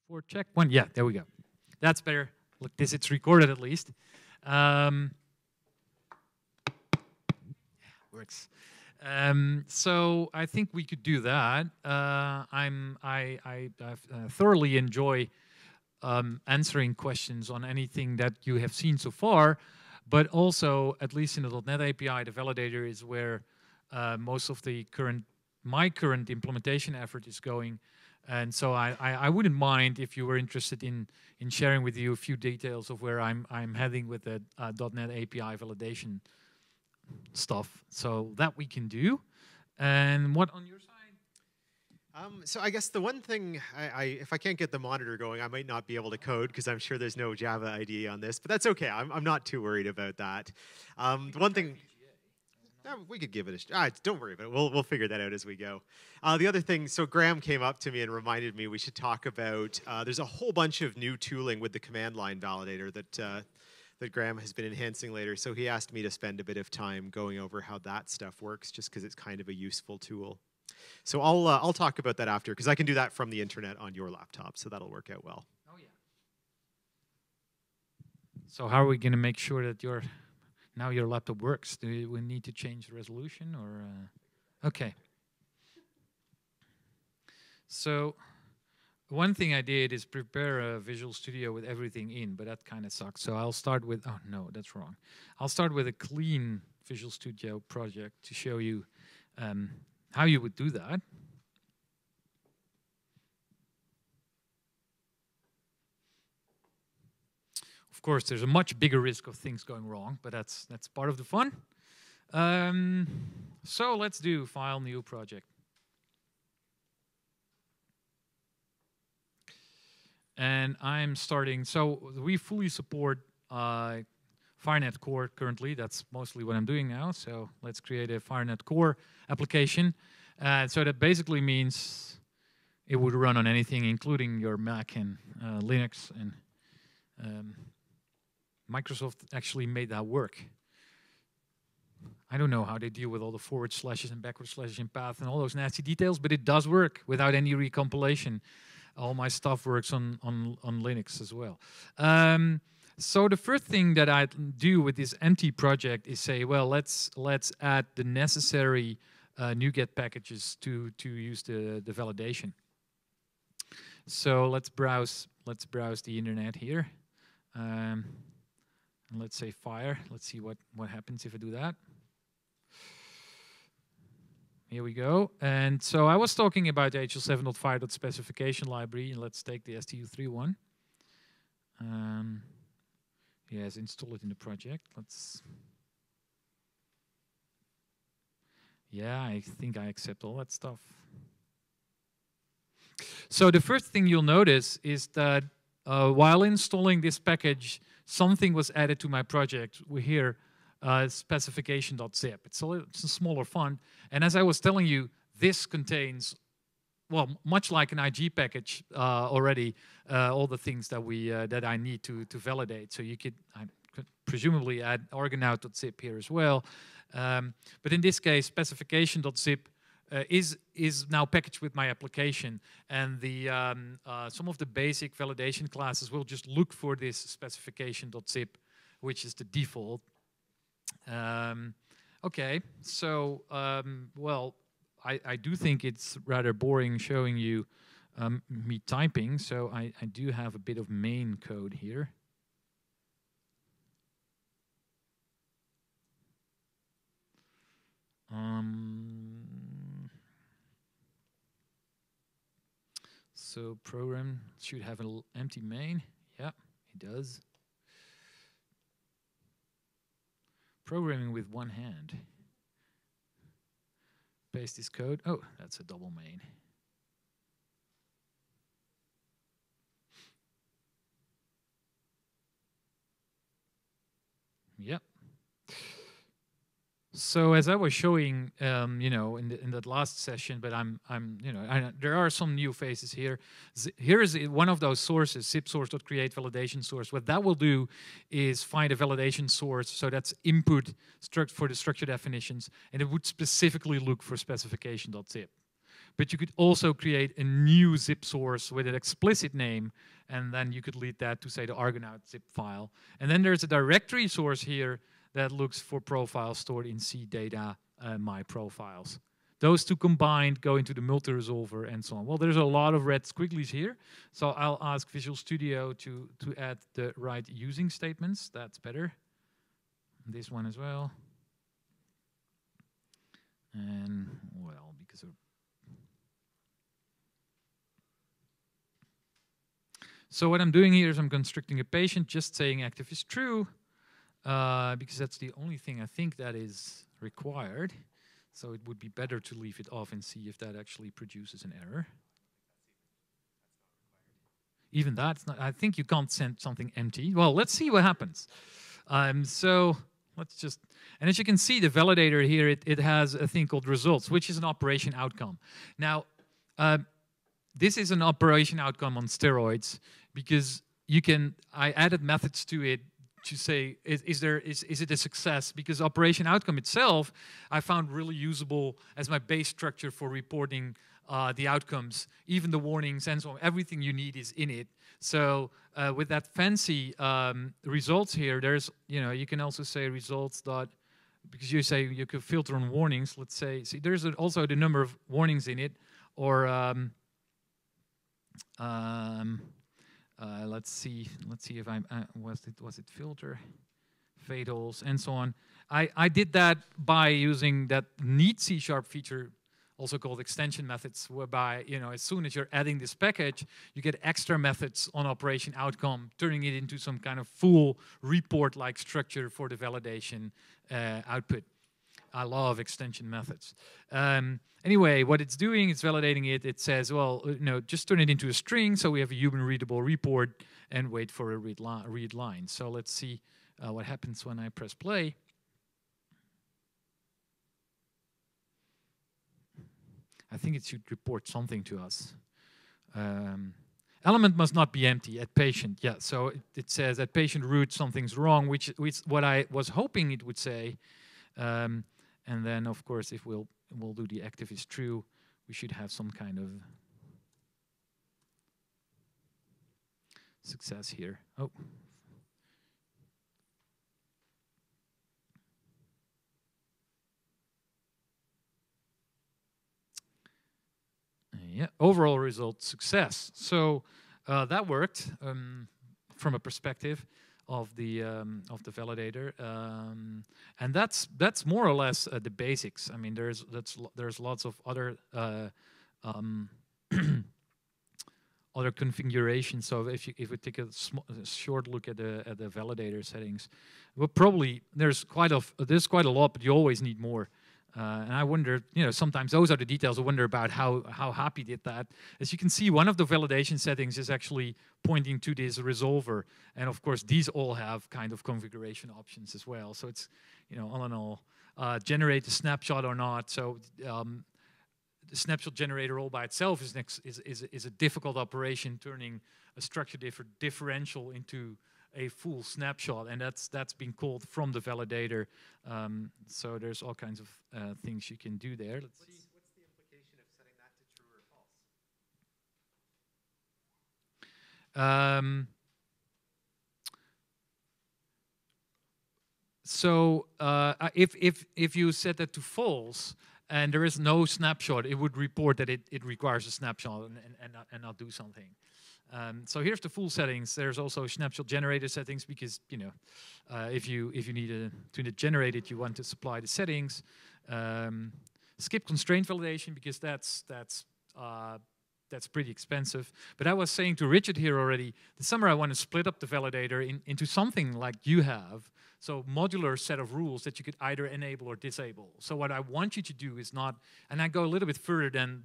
4, check. 1, yeah, there we go. That's better. Look, this, it's recorded at least. Works. So I think we could do that. I thoroughly enjoy answering questions on anything that you have seen so far, but also, at least in the .NET API, the validator is where most of the my current implementation effort is going. And so I wouldn't mind if you were interested in sharing with you a few details of where I'm heading with the .NET API validation stuff. So that we can do. And what on your side? So I guess the one thing, if I can't get the monitor going, I might not be able to code because I'm sure there's no Java IDE on this, but that's okay. I'm not too worried about that. One thing, we could give it a shot. Don't worry about it. We'll figure that out as we go. The other thing, so Graham came up to me and reminded me we should talk about, there's a whole bunch of new tooling with the Commandline Validator that Graham has been enhancing later. So he asked me to spend a bit of time going over how that stuff works, just because it's kind of a useful tool. So I'll talk about that after, because I can do that from the internet on your laptop, so that'll work out well. Oh yeah. So how are we going to make sure that now your laptop works? Do we need to change the resolution or? Okay. So one thing I did is prepare a Visual Studio with everything in, but that kind of sucks. So I'll start with, oh no, that's wrong. I'll start with a clean Visual Studio project to show you how you would do that. Of course, there's a much bigger risk of things going wrong, but that's part of the fun. So let's do File, New Project. And I'm starting, so we fully support FHIRnet Core currently. That's mostly what I'm doing now. So let's create a FHIRnet Core application. So that basically means it would run on anything, including your Mac and Linux. And Microsoft actually made that work. I don't know how they deal with all the forward slashes and backward slashes in path and all those nasty details, but it does work without any recompilation. All my stuff works on Linux as well. So the first thing that I do with this empty project is say, well, let's add the necessary NuGet packages to use the validation. So let's browse the internet here. And let's say FHIR. Let's see what happens if I do that. Here we go. And so I was talking about the HL7.FHIR.specification library, and let's take the STU3 one. Yes, install it in the project. Yeah, I think I accept all that stuff. So the first thing you'll notice is that while installing this package, something was added to my project. We here. SpecificationZip. It's a smaller font. And as I was telling you, this contains, well, much like an IG package already, all the things that I need to validate. So you could presumably add Argonaut.zip here as well. But in this case, specification.zip is now packaged with my application. And some of the basic validation classes will just look for this specification.zip, which is the default. Okay, so, well, I do think it's rather boring showing you me typing, so I do have a bit of main code here. So program should have an empty main. Yeah, it does. Programming with one hand. Paste this code. Oh, that's a double main. Yep. So as I was showing, you know, in that last session, but there are some new faces here. Here is one of those sources, zip source.create validation source. What that will do is find a validation source, so that's input for the structure definitions, and it would specifically look for specification.zip. but you could also create a new zip source with an explicit name, and then you could lead that to, say, the Argonaut zip file. And then there's a directory source here that looks for profiles stored in C data my profiles. Those two combined go into the multi-resolver and so on. Well, there's a lot of red squigglies here, so I'll ask Visual Studio to add the right using statements. That's better. This one as well. And, well, because of... So what I'm doing here is I'm constricting a patient, just saying active is true, because that's the only thing I think that is required. So it would be better to leave it off and see if that actually produces an error. Even that's not, I think you can't send something empty. Well, let's see what happens. So let's just, and as you can see, the validator here, it has a thing called results, which is an operation outcome. Now, this is an operation outcome on steroids because you can, I added methods to it to say, is it a success? Because operation outcome itself, I found really usable as my base structure for reporting the outcomes, even the warnings and so on. Everything you need is in it. So with that fancy results here, there's, you can also say results dot, because you say you could filter on warnings. Let's say, see, there's also the number of warnings in it, or let's see if I'm was it filter, fatals, and so on. I did that by using that neat C# feature, also called extension methods, whereby as soon as you're adding this package, you get extra methods on operation outcome, turning it into some kind of full report-like structure for the validation output. I love extension methods. Anyway, what it's doing, it's validating it. It says, well, just turn it into a string so we have a human readable report and wait for a read line. So let's see what happens when I press play. I think it should report something to us. Element must not be empty at patient. Yeah, so it says at patient root something's wrong, which what I was hoping it would say. And then, of course, if we'll do the active is true, we should have some kind of success here. Oh. Yeah, overall result, success. So that worked from a perspective of the validator, and that's more or less the basics. I mean, there's lots of other other configurations. So if we take a short look at the validator settings, well, probably there's quite a lot, but you always need more. And I wonder, sometimes those are the details. I wonder about how happy did that. As you can see, one of the validation settings is actually pointing to this resolver. And of course, these all have kind of configuration options as well. So it's, all in all, generate a snapshot or not. So the snapshot generator all by itself is a difficult operation, turning a structure differential into a full snapshot, and that's been called from the validator. So there's all kinds of things you can do there. Let's see. What's the implication of setting that to true or false? So if you set that to false and there is no snapshot, it would report that it requires a snapshot and not do something. So here's the full settings. There's also snapshot generator settings because if you need to generate it, you want to supply the settings. Skip constraint validation because that's pretty expensive. But I was saying to Richard here already, this summer I want to split up the validator into something like you have. So modular set of rules that you could either enable or disable. So what I want you to do is not, and I go a little bit further than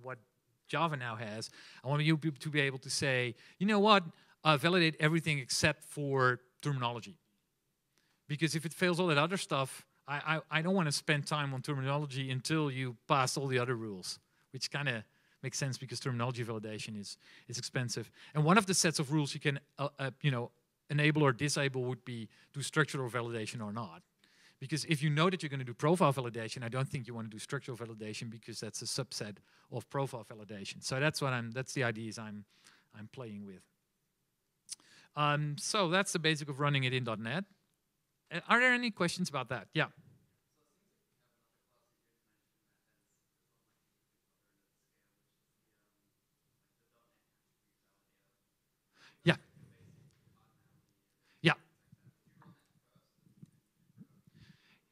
what Java now has. I want you to be able to say, you know what, validate everything except for terminology. Because if it fails all that other stuff, I don't want to spend time on terminology until you pass all the other rules, which kind of makes sense because terminology validation is expensive. And one of the sets of rules you can enable or disable would be do structural validation or not. Because if you know that you're going to do profile validation, I don't think you want to do structural validation because that's a subset of profile validation. So that's the ideas I'm playing with. So that's the basic of running it in .NET. Are there any questions about that? Yeah. Yeah. Yeah.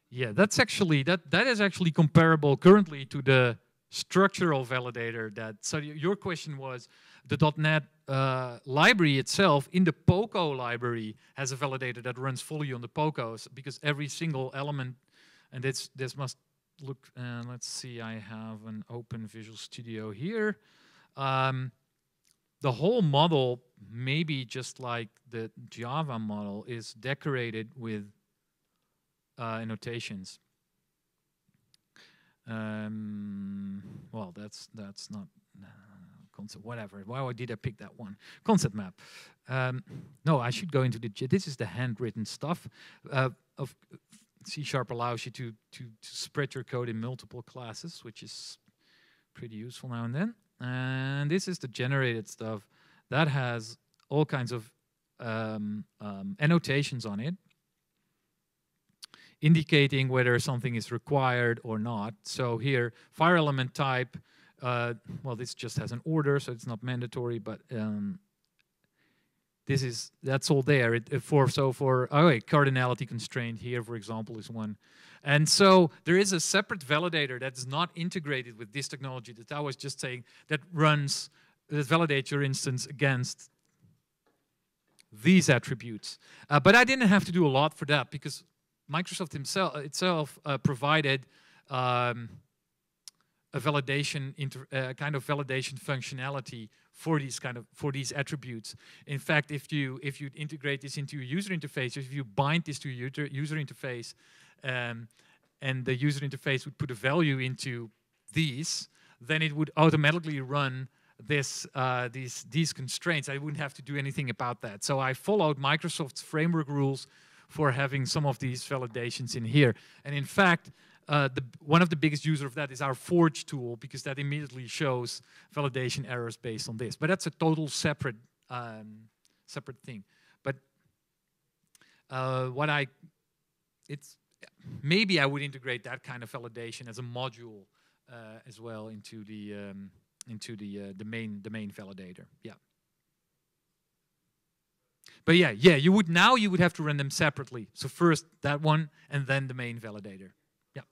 Yeah, that's actually that is actually comparable currently to the structural validator. So your question was the .NET library itself in the POCO library has a validator that runs fully on the POCOs because every single element, and this must look. Let's see, I have an open Visual Studio here. The whole model, maybe just like the Java model, is decorated with annotations. Well, that's not concept. Whatever. Why did I pick that one? Concept map. No, I should go into the. This is the handwritten stuff. Of C# allows you to spread your code in multiple classes, which is pretty useful now and then. And this is the generated stuff that has all kinds of annotations on it, indicating whether something is required or not. So here, FHIR element type, well, this just has an order, so it's not mandatory, but that's all there. For cardinality constraint here, for example, is one. And so there is a separate validator that's not integrated with this technology that I was just saying that validates your instance against these attributes. But I didn't have to do a lot for that because Microsoft itself provided a validation kind of validation functionality for these attributes. In fact, if you integrate this into your user interface, if you bind this to your user interface, and the user interface would put a value into these, then it would automatically run these constraints. I wouldn't have to do anything about that. So I followed Microsoft's framework rules for having some of these validations in here. And in fact, one of the biggest users of that is our Forge tool, because that immediately shows validation errors based on this. But that's a total separate thing. But maybe I would integrate that kind of validation as a module as well into the main validator. Yeah. But yeah, you would have to run them separately. So first that one, and then the main validator. Yeah,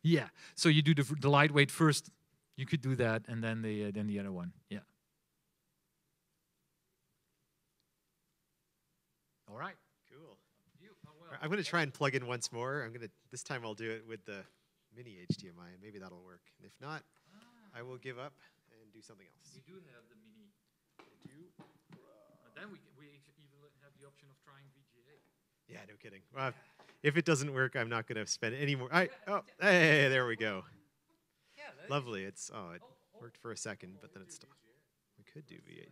yeah. So you do the lightweight first. You could do that, and then the other one. Yeah. All right. Cool. I'm going to try and plug in once more. This time I'll do it with the mini HDMI, and maybe that'll work. And if not, I will give up and do something else. We do have the mini. I do. Then we even have the option of trying VGA. Yeah, no kidding. Well, if it doesn't work, I'm not going to spend any more. Hey, there we go. Yeah, lovely. It worked for a second, but then it stopped. We could do VGA.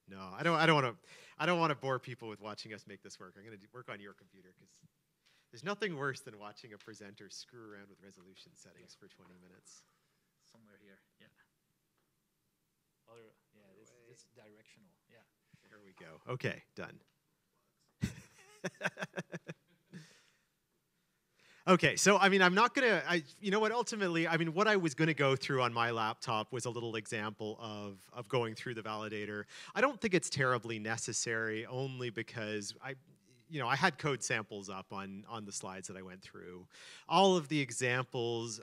No, I don't want to bore people with watching us make this work. I'm going to work on your computer because there's nothing worse than watching a presenter screw around with resolution settings for 20 minutes. Somewhere here, yeah. This is directional, yeah. There we go. Okay, done. Okay, so I'm not gonna. You know what? Ultimately, what I was gonna go through on my laptop was a little example of going through the validator. I don't think it's terribly necessary, only because I had code samples up on the slides that I went through. All of the examples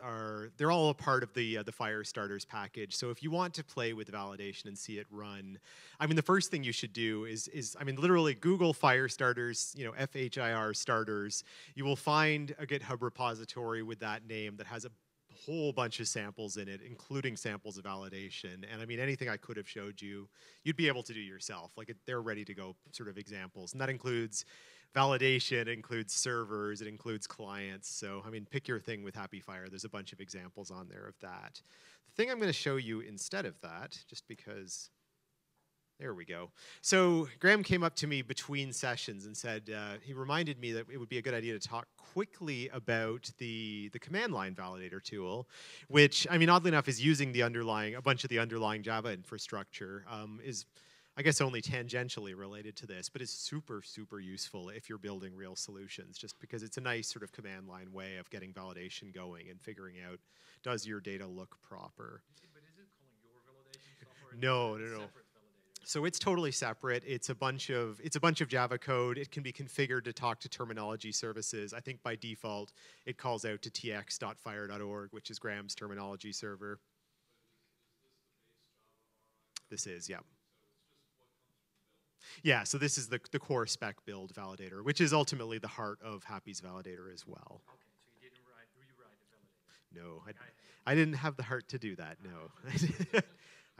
they're all a part of the FHIR starters package. So if you want to play with validation and see it run, the first thing you should do is literally Google FHIR starters, FHIR starters. You will find a GitHub repository with that name that has a whole bunch of samples in it, including samples of validation. And anything I could have showed you, you'd be able to do yourself. They're ready to go sort of examples. And that includes validation, it includes servers, it includes clients. So, pick your thing with FHIR. There's a bunch of examples on there of that. The thing I'm going to show you instead of that, just because, There we go. So Graham came up to me between sessions and said, he reminded me that it would be a good idea to talk quickly about the command line validator tool, which, I mean, oddly enough, is using a bunch of the underlying Java infrastructure, is, I guess, only tangentially related to this, but is super, super useful if you're building real solutions, just because it's a nice sort of command line way of getting validation going and figuring out, does your data look proper? But is it calling your validation software? No, no, no. So it's totally separate. It's a bunch of Java code. It can be configured to talk to terminology services. I think by default it calls out to tx.fhir.org, which is Graham's terminology server. This is, yeah. Yeah, so this is the core spec build validator, which is ultimately the heart of Happy's validator as well. Okay, so you didn't rewrite the validator? No, I didn't have the heart to do that, no.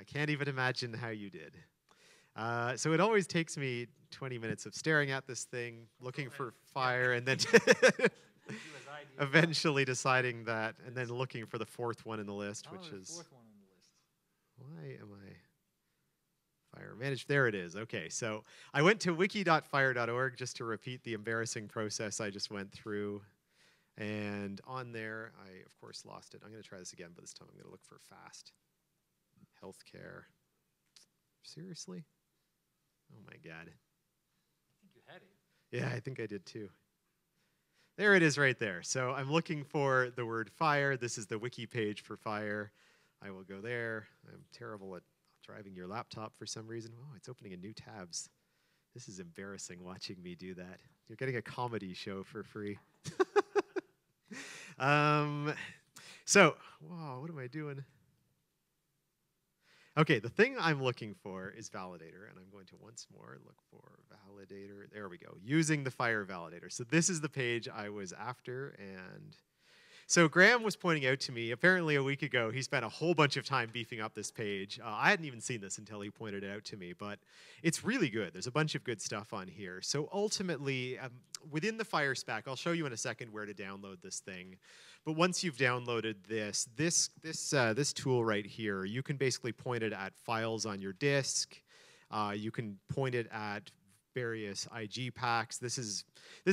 I can't even imagine how you did. So it always takes me 20 minutes of staring at this thing, looking for FHIR, and then eventually deciding that, and then looking for the fourth one in the list, which is... fourth one on the list. Why am I... FHIR managed, there it is. Okay, so I went to wiki.fhir.org just to repeat the embarrassing process I just went through. And on there, I, of course, lost it. I'm going to try this again, but this time I'm going to look for FAST. Healthcare. Seriously? Oh my God. I think you had it. Yeah, I think I did too. There it is right there. So I'm looking for the word FHIR. This is the wiki page for FHIR. I will go there. I'm terrible at driving your laptop for some reason. Oh, it's opening in new tabs. This is embarrassing watching me do that. You're getting a comedy show for free. So, whoa, what am I doing? Okay, the thing I'm looking for is validator, and I'm going to once more look for validator. There we go, using the FHIR validator. So this is the page I was after, and so Graham was pointing out to me, apparently a week ago, he spent a whole bunch of time beefing up this page. I hadn't even seen this until he pointed it out to me, but it's really good. There's a bunch of good stuff on here. So ultimately, within the FHIR spec, I'll show you in a second where to download this thing. But once you've downloaded this tool right here, you can basically point it at files on your disk. You can point it at various IG packs. This is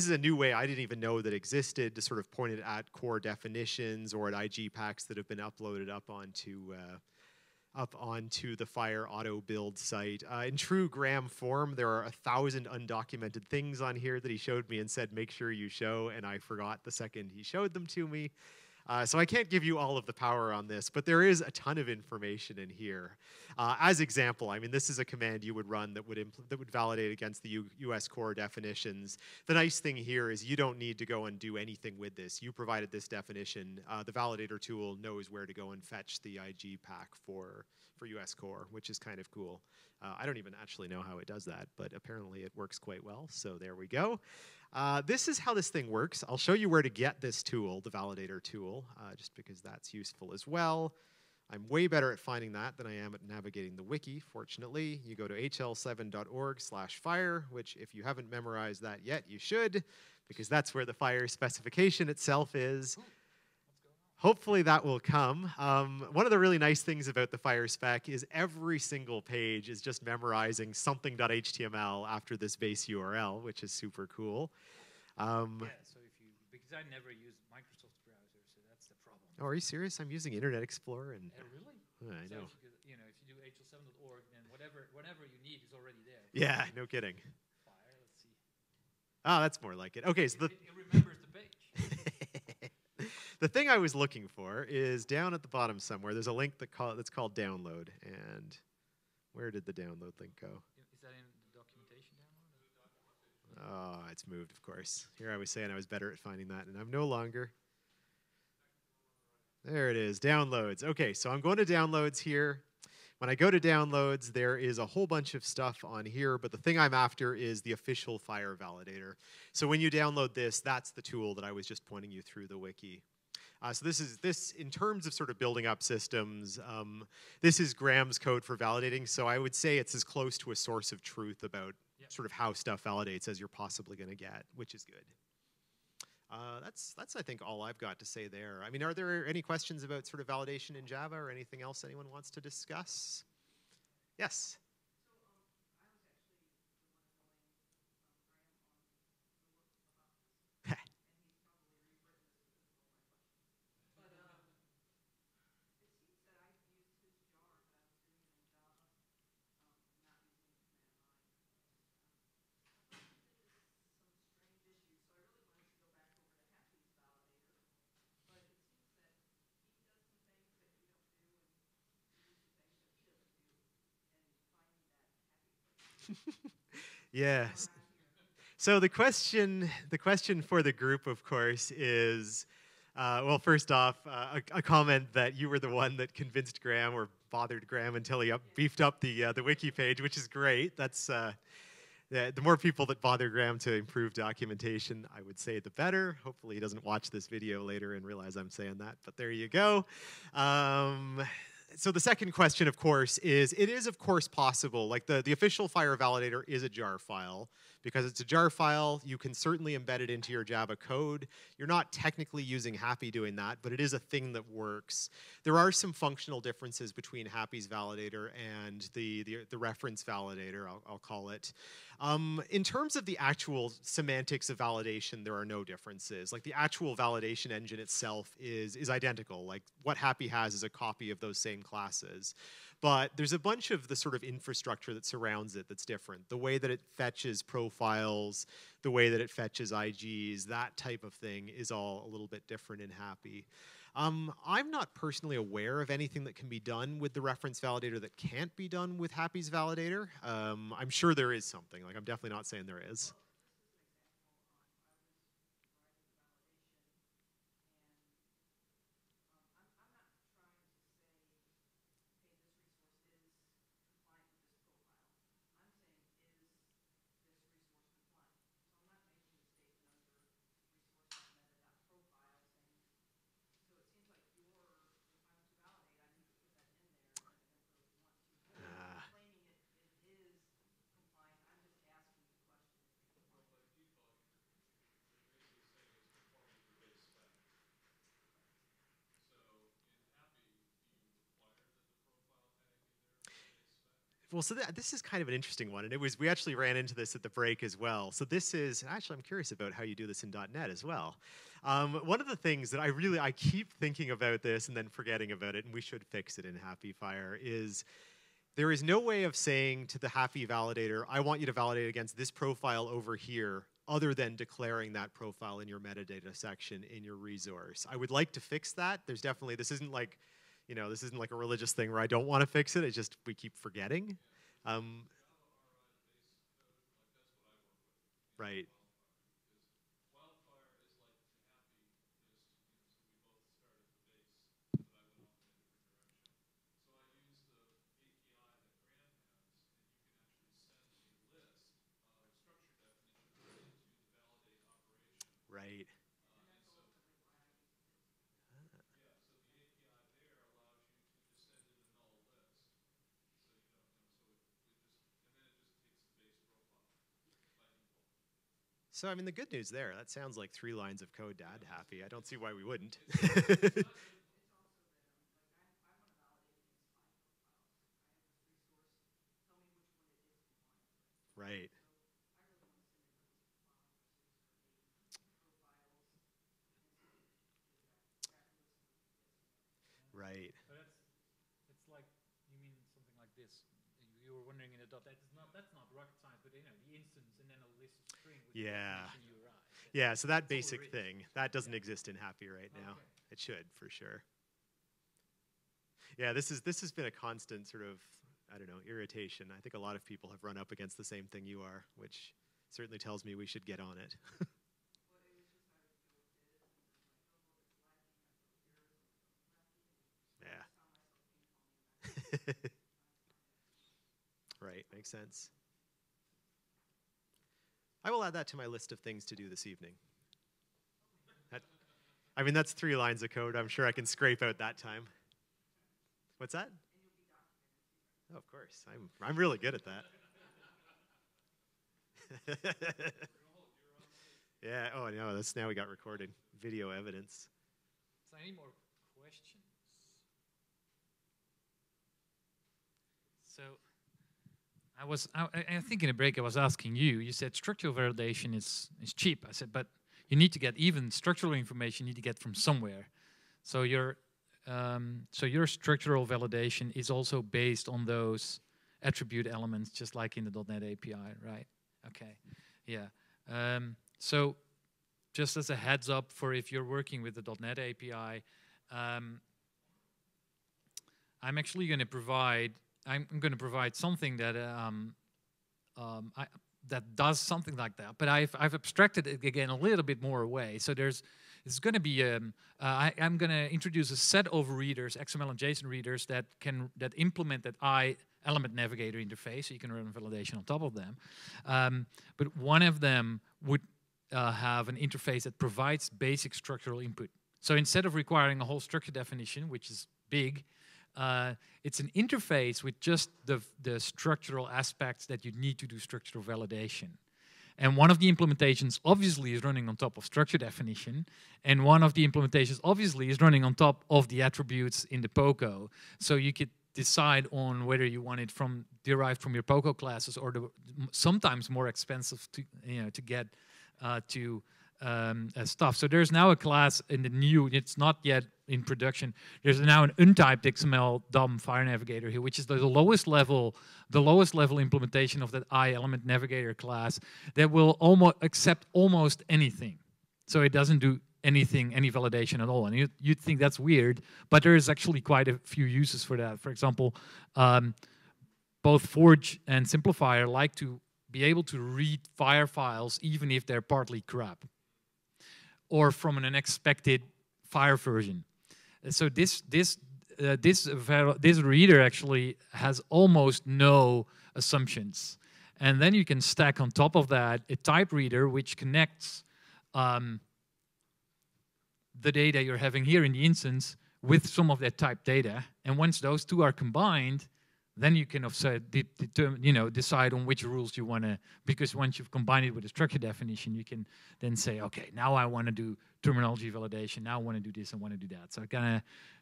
a new way I didn't even know that existed, to sort of point it at core definitions or at IG packs that have been uploaded up onto the FHIR auto build site. In true Graham form, there are 1,000 undocumented things on here that he showed me and said, make sure you show, and I forgot the second he showed them to me. So I can't give you all of the power on this, but there is a ton of information in here. As example, I mean, this is a command you would run that would validate against the US core definitions. The nice thing here is you don't need to go and do anything with this. You provided this definition. The validator tool knows where to go and fetch the IG pack for US core, which is kind of cool. I don't even actually know how it does that, but apparently it works quite well, so there we go. This is how this thing works. I'll show you where to get this tool, the validator tool, just because that's useful as well. I'm way better at finding that than I am at navigating the wiki, fortunately. You go to hl7.org/FHIR, which if you haven't memorized that yet, you should, because that's where the FHIR specification itself is. Hopefully that will come. One of the really nice things about the FHIR spec is every single page is just memorizing something.html after this base URL, which is super cool. Yeah, so because I never use Microsoft browser, so that's the problem. Oh, are you serious? I'm using Internet Explorer. And really? Oh, I know. So if you do hl7.org, then whatever you need is already there. Yeah, no kidding. FHIR, let's see. Oh, that's more like it. Okay, so it remembers the page. The thing I was looking for is down at the bottom somewhere. There's a link that's called download. And where did the download link go? Is that in the documentation download? Oh, it's moved, of course. Here I was saying I was better at finding that, and I'm no longer. There it is, downloads. Okay, so I'm going to downloads here. When I go to downloads, there is a whole bunch of stuff on here, but the thing I'm after is the official FHIR validator. So when you download this, that's the tool that I was just pointing you through the wiki. So this in terms of sort of building up systems, this is Graham's code for validating. So I would say it's as close to a source of truth about sort of how stuff validates as you're possibly going to get, which is good. That's I think all I've got to say there. I mean, are there any questions about sort of validation in Java or anything else anyone wants to discuss? Yes. Yes. So the question for the group, of course, is, well, first off, a comment that you were the one that convinced Graham or bothered Graham until he beefed up the wiki page, which is great. That's the more people that bother Graham to improve documentation, I would say, the better. Hopefully he doesn't watch this video later and realize I'm saying that, but there you go. So the second question, of course, is it is, of course, possible. Like the official FHIR validator is a jar file. Because it's a jar file, you can certainly embed it into your Java code. You're not technically using Happy doing that, but it is a thing that works. There are some functional differences between Happy's validator and the reference validator, I'll call it. In terms of the actual semantics of validation, there are no differences. Like the actual validation engine itself is identical. Like what Happy has is a copy of those same classes. But there's a bunch of the sort of infrastructure that surrounds it that's different. The way that it fetches profiles, the way that it fetches IGs, that type of thing is all a little bit different in Happy. I'm not personally aware of anything that can be done with the reference validator that can't be done with Happy's validator. I'm sure there is something. Like I'm definitely not saying there is. Well, so this is kind of an interesting one, and we actually ran into this at the break as well. So this is, actually I'm curious about how you do this in .NET as well. One of the things that I keep thinking about this and then forgetting about it, and we should fix it in Happy FHIR, is there is no way of saying to the Happy validator, I want you to validate against this profile over here, other than declaring that profile in your metadata section in your resource. I would like to fix that. There's definitely, this isn't like a religious thing where I don't want to fix it. It's just we keep forgetting. Right. Right. So, I mean, the good news there, that sounds like 3 lines of code to add Happy. I don't see why we wouldn't. Right. Right. So it's like, you mean something like this. You were wondering in a dot, that's not rocket science, but the instance and then a list of string with the definition you arrive. Yeah, so that basic thing, that doesn't exist in Happy right now. Okay. It should, for sure. Yeah, this has been a constant sort of, I don't know, irritation. I think a lot of people have run up against the same thing you are, which certainly tells me we should get on it. Yeah. Right, makes sense. I will add that to my list of things to do this evening. I mean, that's 3 lines of code. I'm sure I can scrape out that time. What's that? Oh, of course. I'm really good at that. Yeah. Oh no, that's now we got recorded video evidence. So any more questions? So I think in a break I was asking you. You said structural validation is cheap. I said, but you need to get even structural information. You need to get from somewhere. So your structural validation is also based on those attribute elements, just like in the .NET API, right? Okay, yeah. So just as a heads up for if you're working with the .NET API, I'm actually going to provide something that that does something like that. But I've abstracted it again a little bit more away. So it's going to be I'm going to introduce a set of readers, XML and JSON readers that implement that I element navigator interface, so you can run validation on top of them. But one of them would have an interface that provides basic structural input. So instead of requiring a whole structure definition, which is big, it's an interface with just the structural aspects that you need to do structural validation. And one of the implementations obviously is running on top of structure definition, and one of the implementations obviously is running on top of the attributes in the POCO. So you could decide on whether you want it derived from your POCO classes or the sometimes more expensive to get to stuff. So there's now a class in the new, it's not yet in production, there's now an untyped XML DOM FHIR navigator here, which is the lowest level implementation of that I element navigator class that will accept almost anything. So it doesn't do any validation at all. And you'd think that's weird, but there is actually quite a few uses for that. For example, both Forge and Simplifier like to be able to read FHIR files even if they're partly crap or from an unexpected FHIR version. So this reader actually has almost no assumptions. And then you can stack on top of that a type reader which connects the data you're having here in the instance with some of that type data. And once those two are combined, then you can decide on which rules you want to, because once you've combined it with a structure definition, you can then say, okay, now I want to do terminology validation, now I want to do this, I want to do that. So kind of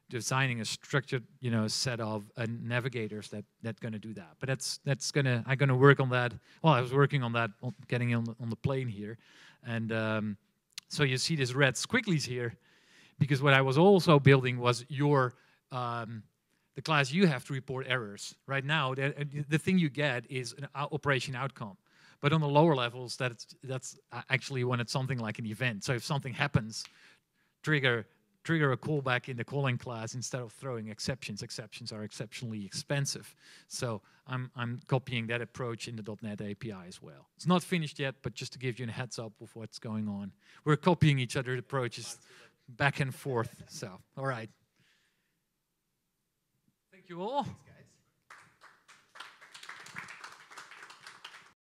designing a structured, set of navigators that going to do that. But I'm gonna work on that. Well, I was working on that, getting on the plane here, and so you see these red squigglies here, because what I was also building was the class you have to report errors. Right now, the thing you get is an operation outcome. But on the lower levels, that's actually when it's something like an event. So if something happens, trigger a callback in the calling class instead of throwing exceptions. Exceptions are exceptionally expensive. So I'm copying that approach in the .NET API as well. It's not finished yet, but just to give you a heads up of what's going on. We're copying each other's approaches back and forth. So, all right. Thank you all.